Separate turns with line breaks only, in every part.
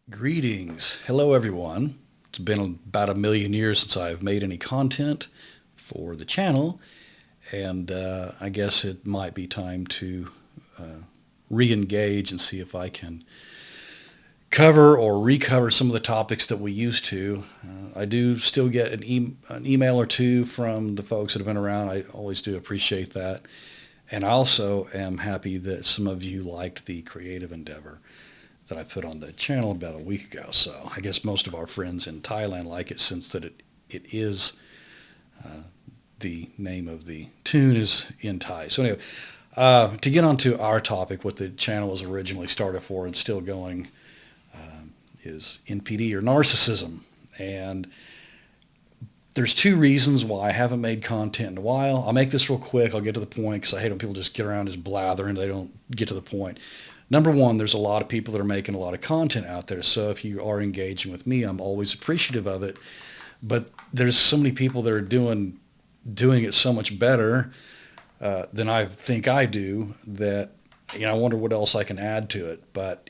Greetings. Hello, everyone. It's been about a million years since I've made any content for the channel, and I guess it might be time to uh, re-engage and see if I can cover or recover some of the topics that we used to. I do still get an email or two from the folks that have been around. I always do appreciate that. And I also am happy that some of you liked the creative endeavor that I put on the channel about a week ago. So I guess most of our friends in Thailand like it since that it is uh, the name of the tune is in Thai. So anyway, to get on to our topic, what the channel was originally started for and still going is NPD or narcissism. And there's two reasons why I haven't made content in a while. I'll make this real quick. I'll get to the point because I hate when people just get around just blathering. They don't get to the point. Number one, there's a lot of people that are making a lot of content out there. So if you are engaging with me, I'm always appreciative of it. But there's so many people that are doing it so much better than I think I do that I wonder what else I can add to it. But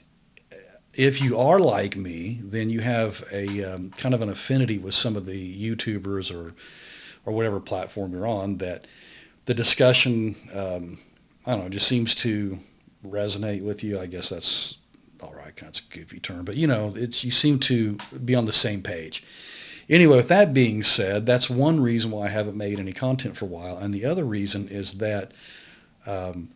if you are like me, then you have a kind of an affinity with some of the YouTubers or whatever platform you're on that the discussion, I don't know, just seems to resonate with you. I guess that's all right. That's a goofy term, but you seem to be on the same page. Anyway, with that being said, that's one reason why I haven't made any content for a while. And the other reason is that um,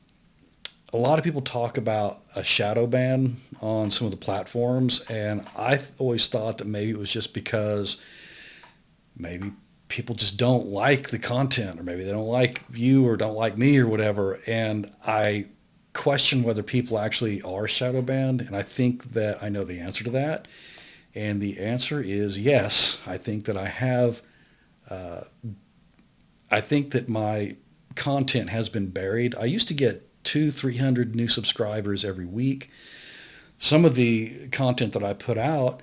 a lot of people talk about a shadow ban on some of the platforms, and I always thought that maybe it was just because maybe people just don't like the content, or maybe they don't like you or don't like me or whatever. And I question whether people actually are shadow banned, and I think that I know the answer to that. And the answer is yes. I think that I have. Uh, I think that my content has been buried. I used to get 300 new subscribers every week. Some of the content that I put out,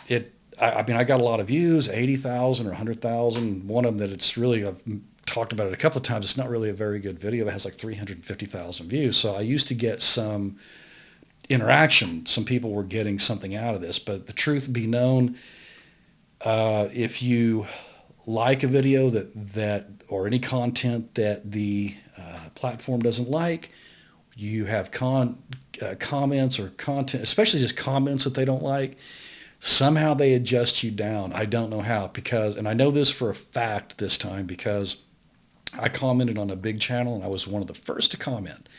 I mean, I got a lot of views, 80,000 or 100,000. One of them that it's really, I've talked about it a couple of times. It's not really a very good video. It has like 350,000 views. So I used to get some interaction. Some people were getting something out of this. But the truth be known, if you like a video that or any content that the platform doesn't like, you have comments or content, especially just comments that they don't like, somehow they adjust you down. I don't know how, and I know this for a fact this time because I commented on a big channel and I was one of the first to comment.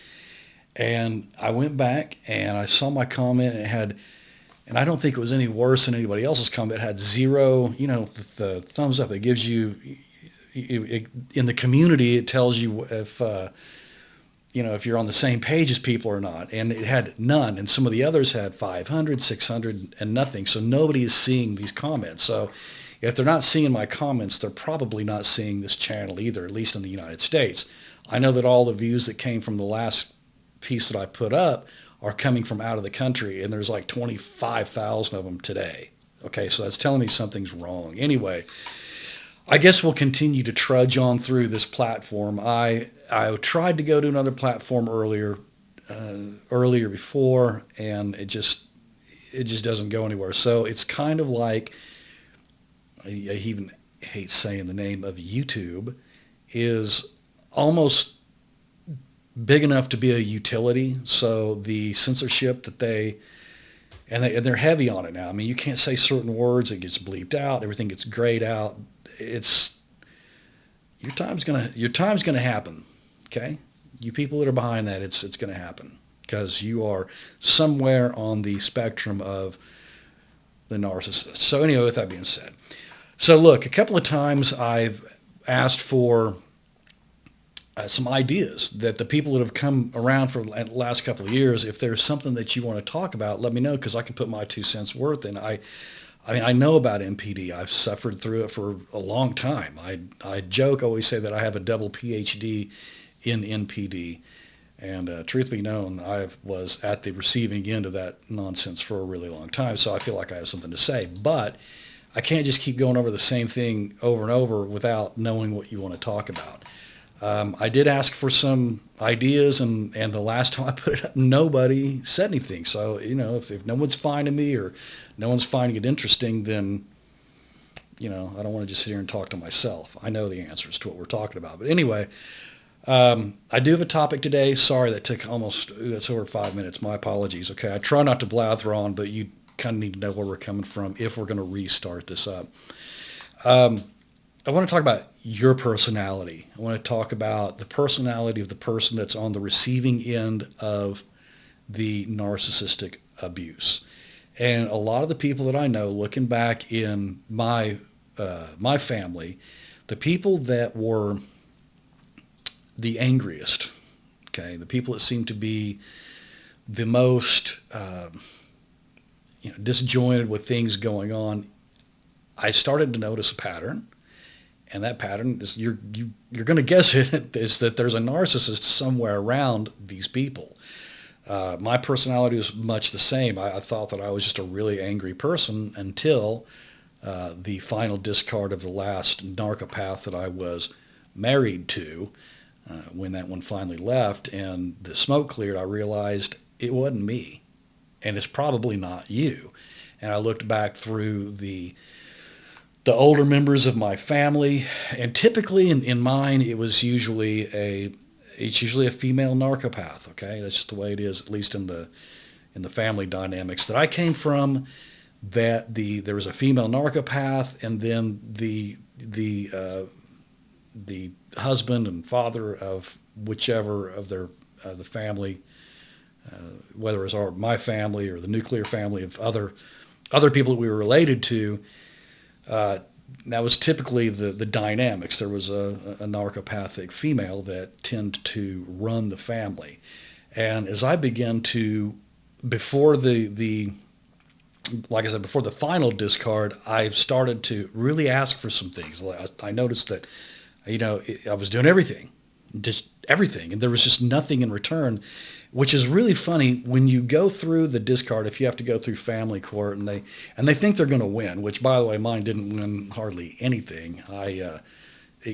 And I went back and I saw my comment and I don't think it was any worse than anybody else's comment. It had zero, the thumbs up. It gives you, in the community, it tells you if you're on the same page as people or not. And it had none. And some of the others had 500, 600, and nothing. So nobody is seeing these comments. So if they're not seeing my comments, they're probably not seeing this channel either, at least in the United States. I know that all the views that came from the last piece that I put up are coming from out of the country, and there's like 25,000 of them today. Okay, so that's telling me something's wrong. Anyway, I guess we'll continue to trudge on through this platform. I tried to go to another platform earlier before, and it just doesn't go anywhere. So it's kind of like, I even hate saying the name of YouTube, is almost big enough to be a utility. So the censorship that they're heavy on it now. I mean, you can't say certain words. It gets bleeped out. Everything gets grayed out. It's your time's gonna happen. Okay, you people that are behind that, it's gonna happen because you are somewhere on the spectrum of the narcissist. So anyway, with that being said, so look, a couple of times I've asked for some ideas that the people that have come around for the last couple of years, if there's something that you want to talk about, let me know because I can put my 2 cents worth in. I mean, I know about NPD. I've suffered through it for a long time. I joke, always say that I have a double PhD in NPD. And truth be known, I was at the receiving end of that nonsense for a really long time. So I feel like I have something to say. But I can't just keep going over the same thing over and over without knowing what you want to talk about. I did ask for some ideas, and the last time I put it up, nobody said anything. So, if no one's finding me or no one's finding it interesting, then, I don't want to just sit here and talk to myself. I know the answers to what we're talking about. But anyway, I do have a topic today. Sorry that took that's over 5 minutes. My apologies. Okay, I try not to blather on, but you kind of need to know where we're coming from if we're going to restart this up. I want to talk about your personality. I want to talk about the personality of the person that's on the receiving end of the narcissistic abuse. And a lot of the people that I know, looking back in my family, the people that were the angriest, okay, the people that seemed to be the most disjointed with things going on, I started to notice a pattern. And that pattern is, you're going to guess it, is that there's a narcissist somewhere around these people. My personality was much the same. I thought that I was just a really angry person until the final discard of the last narcopath that I was married to. When that one finally left and the smoke cleared, I realized it wasn't me, and it's probably not you. And I looked back through the older members of my family, and typically in mine, it's usually a female narcopath. Okay, that's just the way it is, at least in the family dynamics that I came from. That there was a female narcopath, and then the husband and father of whichever of the family, whether it was my family or the nuclear family of other people that we were related to. That was typically the dynamics. There was a narcopathic female that tended to run the family. And as I began to, before like I said, before the final discard, I started to really ask for some things. I noticed that, I was doing everything, just everything, and there was just nothing in return, which is really funny when you go through the discard. If you have to go through family court, and they think they're going to win, which, by the way, mine didn't win hardly anything. I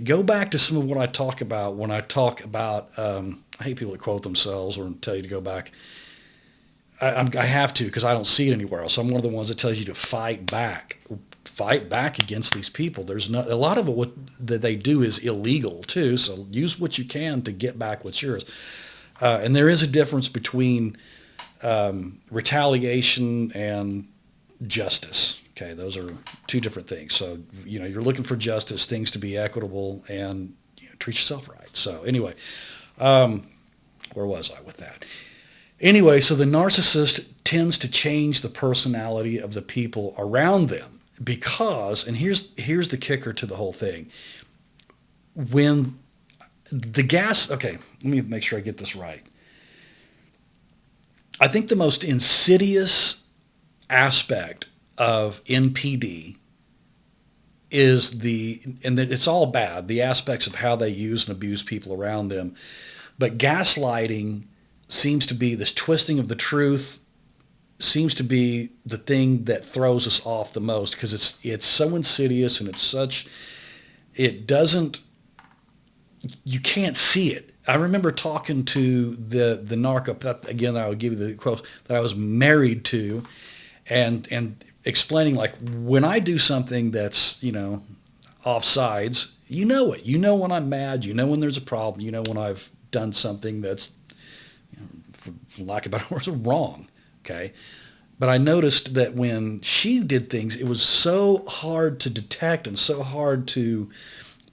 go back to some of what I talk about when I talk about. I hate people that quote themselves or tell you to go back. I have to, because I don't see it anywhere else. I'm one of the ones that tells you to fight back against these people. There's a lot of what that they do is illegal too. So use what you can to get back what's yours. And there is a difference between retaliation and justice. Okay, those are two different things. So you're looking for justice, things to be equitable, and treat yourself right. So anyway, where was I with that? Anyway, so the narcissist tends to change the personality of the people around them because, and here's the kicker to the whole thing. When okay, let me make sure I get this right. I think the most insidious aspect of NPD is and it's all bad, the aspects of how they use and abuse people around them. But gaslighting seems to be, this twisting of the truth seems to be the thing that throws us off the most, because it's so insidious, and you can't see it. I remember talking to the narco, again, I would give you the quote, that I was married to, and explaining, like, when I do something that's, off sides, you know it. You know when I'm mad. You know when there's a problem. You know when I've done something that's, for lack of better words, wrong. Okay. But I noticed that when she did things, it was so hard to detect and so hard to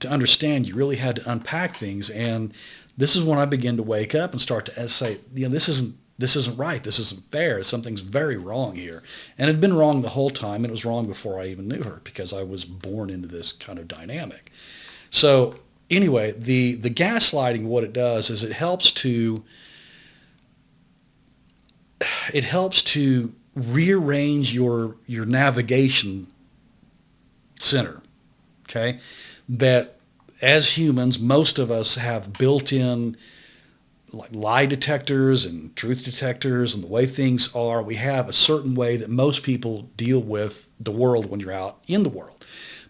understand. You really had to unpack things. And this is when I began to wake up and start to say, this isn't right. This isn't fair. Something's very wrong here. And it had been wrong the whole time. And it was wrong before I even knew her, because I was born into this kind of dynamic. So anyway, the gaslighting, what it does is it helps to rearrange your navigation center. Okay, that as humans, most of us have built-in, like, lie detectors and truth detectors, and the way things are, we have a certain way that most people deal with the world when you're out in the world.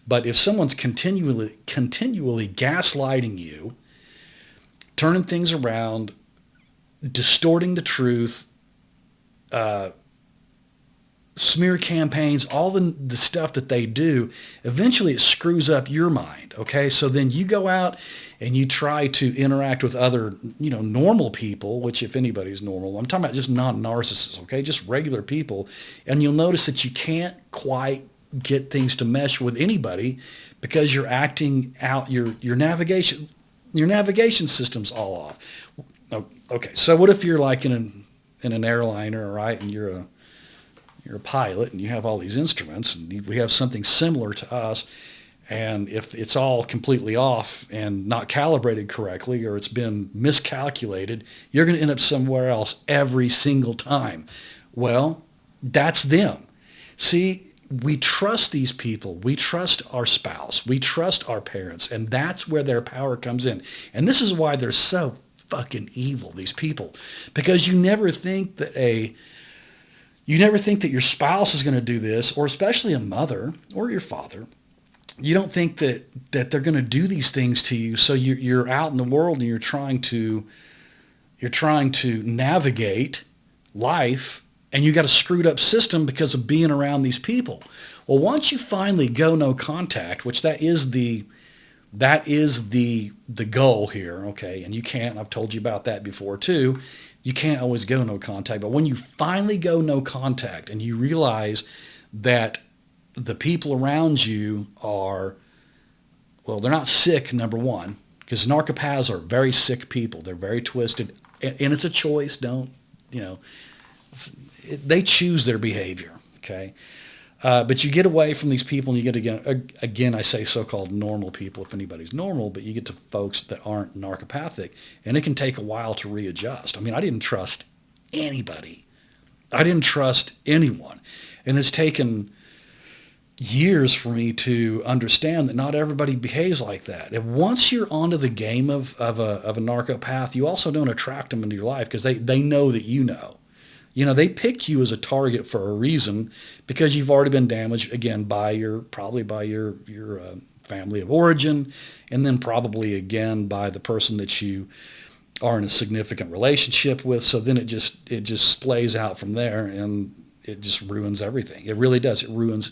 But if someone's continually gaslighting you, turning things around, distorting the truth, smear campaigns, all the stuff that they do, eventually it screws up your mind, okay? So then you go out and you try to interact with other, normal people, which if anybody's normal, I'm talking about just non-narcissists, okay? Just regular people. And you'll notice that you can't quite get things to mesh with anybody because you're acting out your navigation system's all off. Okay, so what if you're like in an airliner, right, and you're a pilot and you have all these instruments and we have something similar to us, and if it's all completely off and not calibrated correctly or it's been miscalculated, you're going to end up somewhere else every single time. Well, that's them. See, we trust these people. We trust our spouse. We trust our parents, and that's where their power comes in. And this is why they're so fucking evil, these people, because you never think that your spouse is going to do this, or especially a mother or your father. You don't think that they're going to do these things to you. So you're out in the world and you're trying to navigate life, and you got a screwed up system because of being around these people. Well, once you finally go no contact, which that is the goal here, okay? And you can't, I've told you about that before too, you can't always go no contact. But when you finally go no contact and you realize that the people around you are, well, they're not sick, number one, because narcopaths are very sick people. They're very twisted, and it's a choice. They choose their behavior, okay? But you get away from these people, and you get, again, I say so-called normal people, if anybody's normal, but you get to folks that aren't narcopathic, and it can take a while to readjust. I mean, I didn't trust anybody. I didn't trust anyone. And it's taken years for me to understand that not everybody behaves like that. And once you're onto the game of a narcopath, you also don't attract them into your life because they know that you know. They pick you as a target for a reason because you've already been damaged, again, probably by your family of origin, and then probably, again, by the person that you are in a significant relationship with. So then it just splays out from there, and it just ruins everything. It really does. It ruins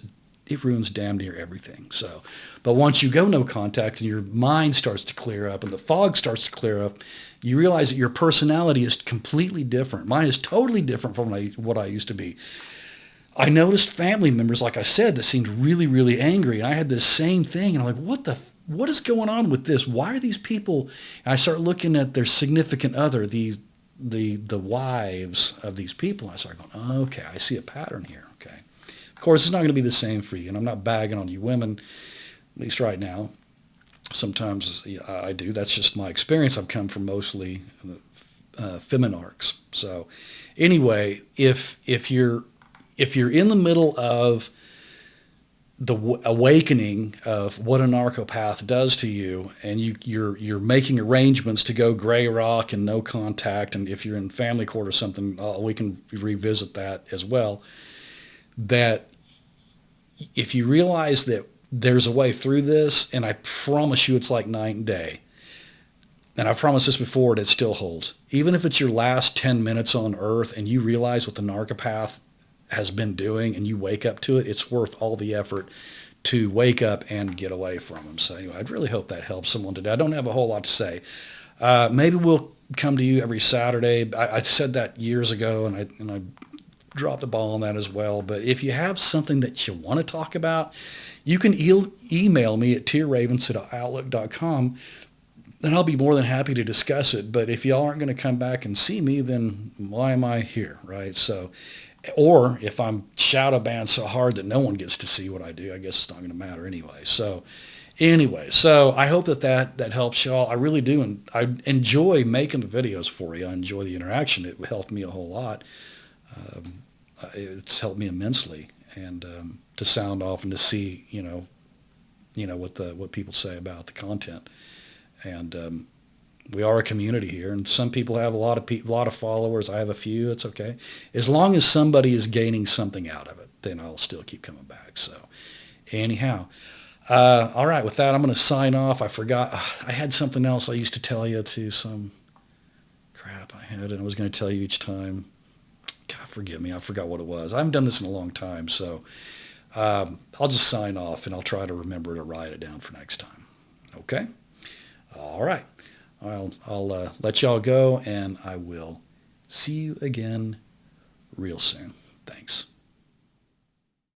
damn near everything. So, but once you go no contact and your mind starts to clear up and the fog starts to clear up, you realize that your personality is completely different. Mine is totally different from what I used to be. I noticed family members, like I said, that seemed really, really angry. And I had this same thing. And I'm like, what is going on with this? Why are these people? And I start looking at their significant other, the wives of these people. And I start going, oh, okay, I see a pattern here. Okay. Of course, it's not going to be the same for you. And I'm not bagging on you women, at least right now. Sometimes I do. That's just my experience. I've come from mostly feminarchs. So anyway, if you're in the middle of the awakening of what a narcopath does to you, and you're making arrangements to go gray rock and no contact, and if you're in family court or something, we can revisit that as well. That if you realize that there's a way through this, and I promise you it's like night and day. And I've promised this before, and it still holds. Even if it's your last 10 minutes on earth and you realize what the narcopath has been doing and you wake up to it, it's worth all the effort to wake up and get away from them. So anyway, I'd really hope that helps someone today. I don't have a whole lot to say. Maybe we'll come to you every Saturday. I said that years ago, and I dropped the ball on that as well. But if you have something that you want to talk about, you can email me at tierravens@outlook.com, and I'll be more than happy to discuss it. But if y'all aren't going to come back and see me, then why am I here, right? So, or if I'm shadow banned so hard that no one gets to see what I do, I guess it's not going to matter anyway. So I hope that helps y'all. I really do, and I enjoy making the videos for you. I enjoy the interaction. It helped me a whole lot. It's helped me immensely, and to sound off and to see, what people say about the content. And we are a community here, and some people have a lot of followers. I have a few. It's okay. As long as somebody is gaining something out of it, then I'll still keep coming back. So anyhow, all right, with that, I'm going to sign off. I forgot. I had something else I used to tell you to some crap, I had it. I was going to tell you each time. God, forgive me. I forgot what it was. I haven't done this in a long time, so I'll just sign off, and I'll try to remember to write it down for next time. Okay? All right. I'll let y'all go, and I will see you again real soon. Thanks.